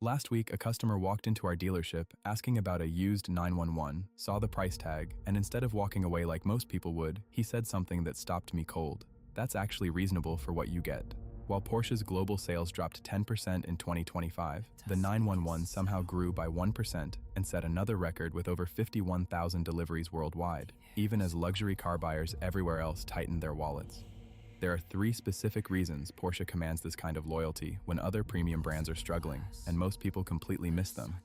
Last week, a customer walked into our dealership asking about a used 911, saw the price tag, and instead of walking away like most people would, he said something that stopped me cold. That's actually reasonable for what you get. While Porsche's global sales dropped 10% in 2025, the 911 somehow grew by 1% and set another record with over 51,000 deliveries worldwide, even as luxury car buyers everywhere else tightened their wallets. There are three specific reasons Porsche commands this kind of loyalty when other premium brands are struggling, and most people completely miss them.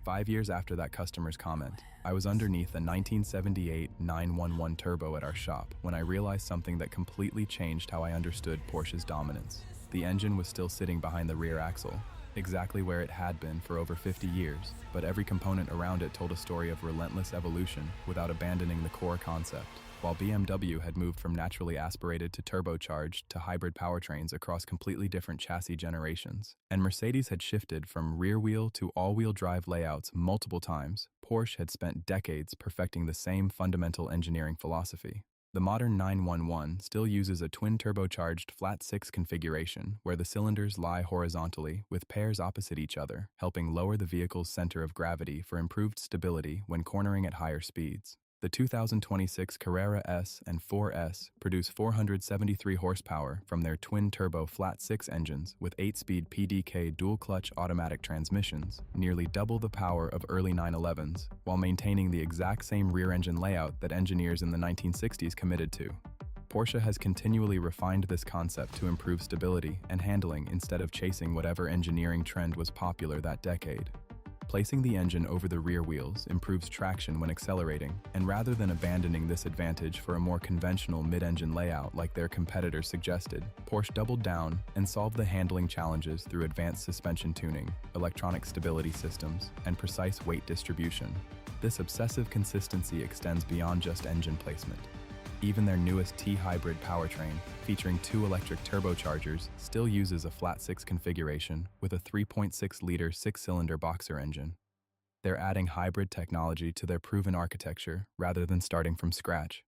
5 years after that customer's comment, I was underneath a 1978 911 Turbo at our shop when I realized something that completely changed how I understood Porsche's dominance. The engine was still sitting behind the rear axle, exactly where it had been for over 50 years, but every component around it told a story of relentless evolution without abandoning the core concept. While BMW had moved from naturally aspirated to turbocharged to hybrid powertrains across completely different chassis generations, and Mercedes had shifted from rear-wheel to all-wheel drive layouts multiple times, Porsche had spent decades perfecting the same fundamental engineering philosophy. The modern 911 still uses a twin-turbocharged flat-six configuration where the cylinders lie horizontally with pairs opposite each other, helping lower the vehicle's center of gravity for improved stability when cornering at higher speeds. The 2026 Carrera S and 4S produce 473 horsepower from their twin-turbo flat-six engines with 8-speed PDK dual-clutch automatic transmissions, nearly double the power of early 911s, while maintaining the exact same rear-engine layout that engineers in the 1960s committed to. Porsche has continually refined this concept to improve stability and handling instead of chasing whatever engineering trend was popular that decade. Placing the engine over the rear wheels improves traction when accelerating, and rather than abandoning this advantage for a more conventional mid-engine layout like their competitors suggested, Porsche doubled down and solved the handling challenges through advanced suspension tuning, electronic stability systems, and precise weight distribution. This obsessive consistency extends beyond just engine placement. Even their newest T-hybrid powertrain, featuring 2 electric turbochargers, still uses a flat-six configuration with a 3.6-liter 6-cylinder boxer engine. They're adding hybrid technology to their proven architecture rather than starting from scratch.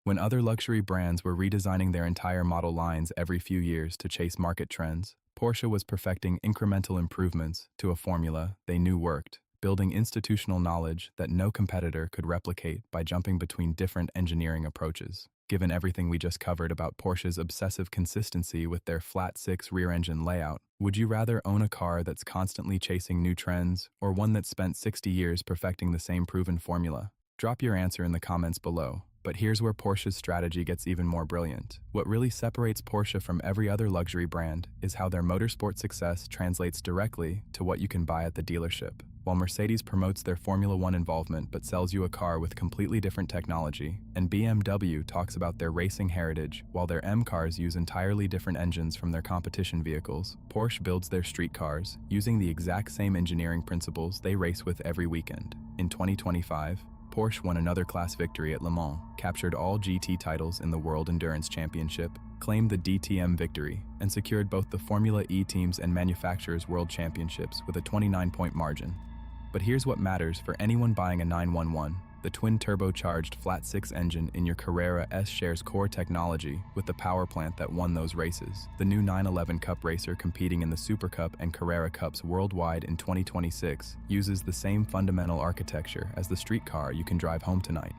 When other luxury brands were redesigning their entire model lines every few years to chase market trends, Porsche was perfecting incremental improvements to a formula they knew worked, building institutional knowledge that no competitor could replicate by jumping between different engineering approaches. Given everything we just covered about Porsche's obsessive consistency with their flat-six rear-engine layout, would you rather own a car that's constantly chasing new trends or one that's spent 60 years perfecting the same proven formula? Drop your answer in the comments below. But here's where Porsche's strategy gets even more brilliant. What really separates Porsche from every other luxury brand is how their motorsport success translates directly to what you can buy at the dealership. While Mercedes promotes their Formula One involvement but sells you a car with completely different technology, and BMW talks about their racing heritage while their M cars use entirely different engines from their competition vehicles, Porsche builds their street cars using the exact same engineering principles they race with every weekend. In 2025, Porsche won another class victory at Le Mans, captured all GT titles in the World Endurance Championship, claimed the DTM victory, and secured both the Formula E teams and manufacturers' world championships with a 29-point margin. But here's what matters for anyone buying a 911. The twin-turbocharged flat-six engine in your Carrera S shares core technology with the power plant that won those races. The new 911 Cup racer competing in the Super Cup and Carrera Cups worldwide in 2026 uses the same fundamental architecture as the street car you can drive home tonight.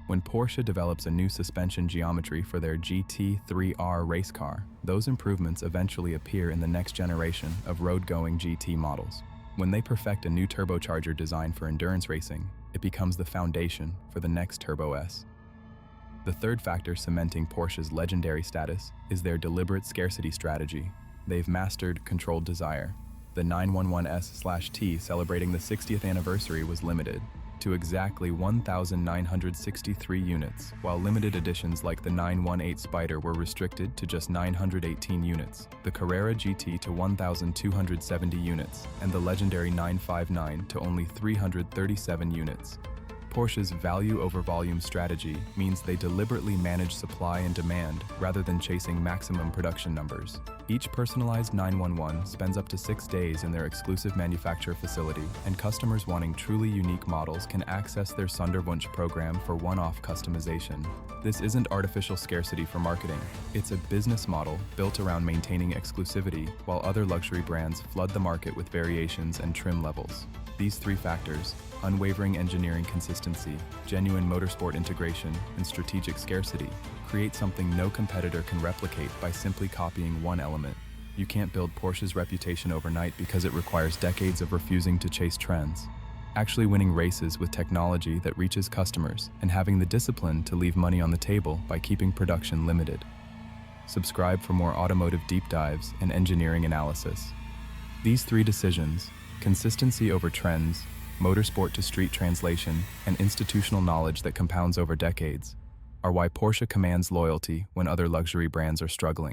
When Porsche develops a new suspension geometry for their GT3R race car, those improvements eventually appear in the next generation of road-going GT models. When they perfect a new turbocharger design for endurance racing, it becomes the foundation for the next Turbo S. The third factor cementing Porsche's legendary status is their deliberate scarcity strategy. They've mastered controlled desire. The 911S/T celebrating the 60th anniversary was limited to exactly 1,963 units, while limited editions like the 918 Spider were restricted to just 918 units, the Carrera GT to 1,270 units, and the legendary 959 to only 337 units. Porsche's value over volume strategy means they deliberately manage supply and demand rather than chasing maximum production numbers. Each personalized 911 spends up to 6 days in their exclusive manufacturer facility, and customers wanting truly unique models can access their Sonderwunsch program for one-off customization. This isn't artificial scarcity for marketing. It's a business model built around maintaining exclusivity, while other luxury brands flood the market with variations and trim levels. These three factors, unwavering engineering consistency, genuine motorsport integration, and strategic scarcity, create something no competitor can replicate by simply copying one element. You can't build Porsche's reputation overnight because it requires decades of refusing to chase trends. Actually winning races with technology that reaches customers and having the discipline to leave money on the table by keeping production limited. Subscribe for more automotive deep dives and engineering analysis. These three decisions, consistency over trends, motorsport to street translation, and institutional knowledge that compounds over decades, are why Porsche commands loyalty when other luxury brands are struggling.